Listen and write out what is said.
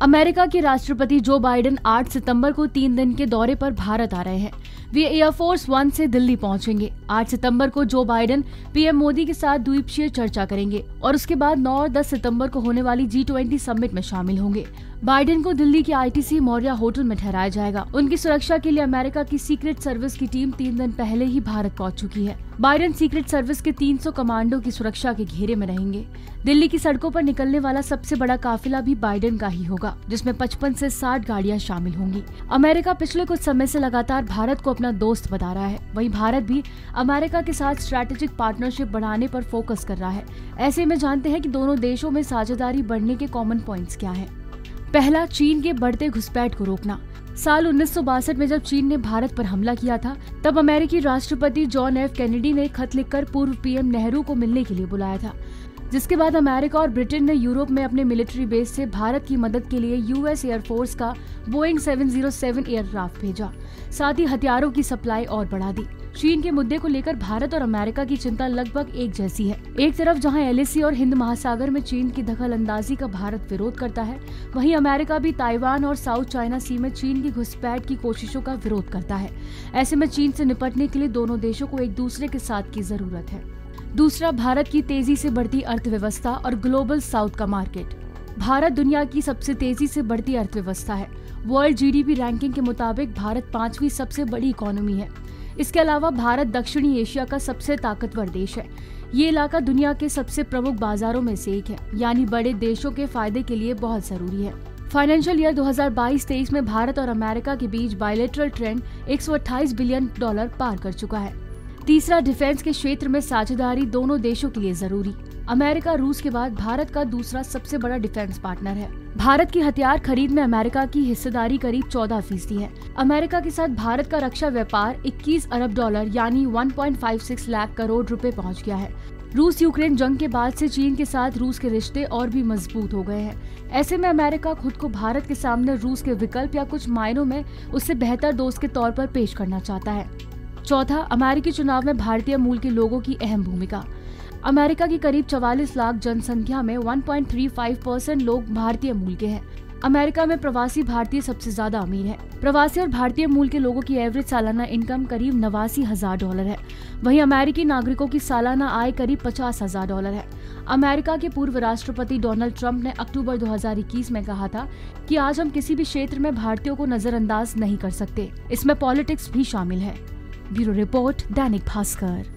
America के राष्ट्रपति Joe Biden 8 सितंबर को 3 दिन के दौरे पर भारत आ रहे हैं। वे एयरफोर्स 1 से दिल्ली पहुंचेंगे। 8 सितंबर को जो बाइडेन पीएम मोदी के साथ द्विपक्षीय चर्चा करेंगे और उसके बाद 9 और 10 सितंबर को होने वाली G20 समिट में शामिल होंगे। बाइडेन को दिल्ली के ITC मौर्या होटल में ठहराया जाएगा। उनकी सुरक्षा के लिए अमेरिका की सीक्रेट सर्विस की टीम 3 दिन पहले ही भारत पहुंच चुकी है। बाइडेन सीक्रेट सर्विस के 300 कमांडो की सुरक्षा के घेरे में रहेंगे। दिल्ली की सड़कों पर निकलने वाला सबसे बड़ा काफिला भी बाइडेन का ही होगा, जिसमें 55 से 60 गाड़ियां शामिल होंगी। अमेरिका पिछले कुछ समय से लगातार भारत को अपना दोस्त बता रहा है। वहीं भारत भी अमेरिका के साथ स्ट्रैटेजिक पार्टनरशिप बढ़ाने पर फोकस कर रहा है। ऐसे में जानते हैं कि दोनों देशों में साझेदारी बढ़ने के कॉमन पॉइंट्स क्या हैं। पहला, चीन के बढ़ते घुसपैठ को रोकना। साल 1962 में जब चीन ने भारत पर हमला किया था, तब अमेरिकी राष्ट्रपति जॉन एफ कैनेडी ने खत लिखकर पूर्व पीएम नेहरू को मिलने के लिए बुलाया था, जिसके बाद अमेरिका और ब्रिटेन ने यूरोप में अपने मिलिट्री बेस से भारत की मदद के लिए US एयरफोर्स का बोइंग 707 एयरक्राफ्ट भेजा। साथ ही हथियारों की सप्लाई और बढ़ा दी। चीन के मुद्दे को लेकर भारत और अमेरिका की चिंता लगभग एक जैसी है। एक तरफ जहां LAC और हिंद महासागर में चीन की दखल अंदाजी का भारत विरोध करता है, वहीं अमेरिका भी ताइवान और साउथ चाइना सी में चीन की घुसपैठ की कोशिशों का विरोध करता है। ऐसे में चीन से निपटने के लिए दोनों देशों को एक दूसरे के साथ की जरूरत है। दूसरा, भारत की तेजी से बढ़ती अर्थव्यवस्था और ग्लोबल साउथ का मार्केट। भारत दुनिया की सबसे तेजी से बढ़ती अर्थव्यवस्था है। वर्ल्ड GDP रैंकिंग के मुताबिक भारत 5वीं सबसे बड़ी इकोनॉमी है। इसके अलावा भारत दक्षिणी एशिया का सबसे ताकतवर देश है। ये इलाका दुनिया के सबसे प्रमुख बाजारों में से एक है, यानी बड़े देशों के फायदे के लिए बहुत जरूरी है। फाइनेंशियल ईयर 2022-23 में भारत और अमेरिका के बीच बायलैटरल ट्रेड $128 बिलियन पार कर चुका है। तीसरा, डिफेंस के क्षेत्र में साझेदारी दोनों देशों के लिए जरूरी। अमेरिका रूस के बाद भारत का दूसरा सबसे बड़ा डिफेंस पार्टनर है। भारत की हथियार खरीद में अमेरिका की हिस्सेदारी करीब 14% है। अमेरिका के साथ भारत का रक्षा व्यापार $21 अरब यानी 1.56 लाख करोड़ रुपए पहुंच गया है। रूस यूक्रेन जंग के बाद से चीन के साथ रूस के रिश्ते और भी मजबूत हो गए हैं। ऐसे में अमेरिका खुद को भारत के सामने रूस के विकल्प या कुछ मायनों में उससे बेहतर दोस्त के तौर पर पेश करना चाहता है। चौथा, अमेरिकी चुनाव में भारतीय मूल के लोगों की अहम भूमिका। अमेरिका की करीब 44 लाख जनसंख्या में 1.35% लोग भारतीय मूल के हैं। अमेरिका में प्रवासी भारतीय सबसे ज्यादा अमीर है। प्रवासी और भारतीय मूल के लोगों की एवरेज सालाना इनकम करीब $89,000 है। वहीं अमेरिकी नागरिकों की सालाना आय करीब $50,000 है। अमेरिका के पूर्व राष्ट्रपति डोनाल्ड ट्रंप ने अक्टूबर 2021 में कहा था कि आज हम किसी भी क्षेत्र में भारतीयों को नजरअंदाज नहीं कर सकते। इसमें पॉलिटिक्स भी शामिल है। Bureau report, Dainik Bhaskar.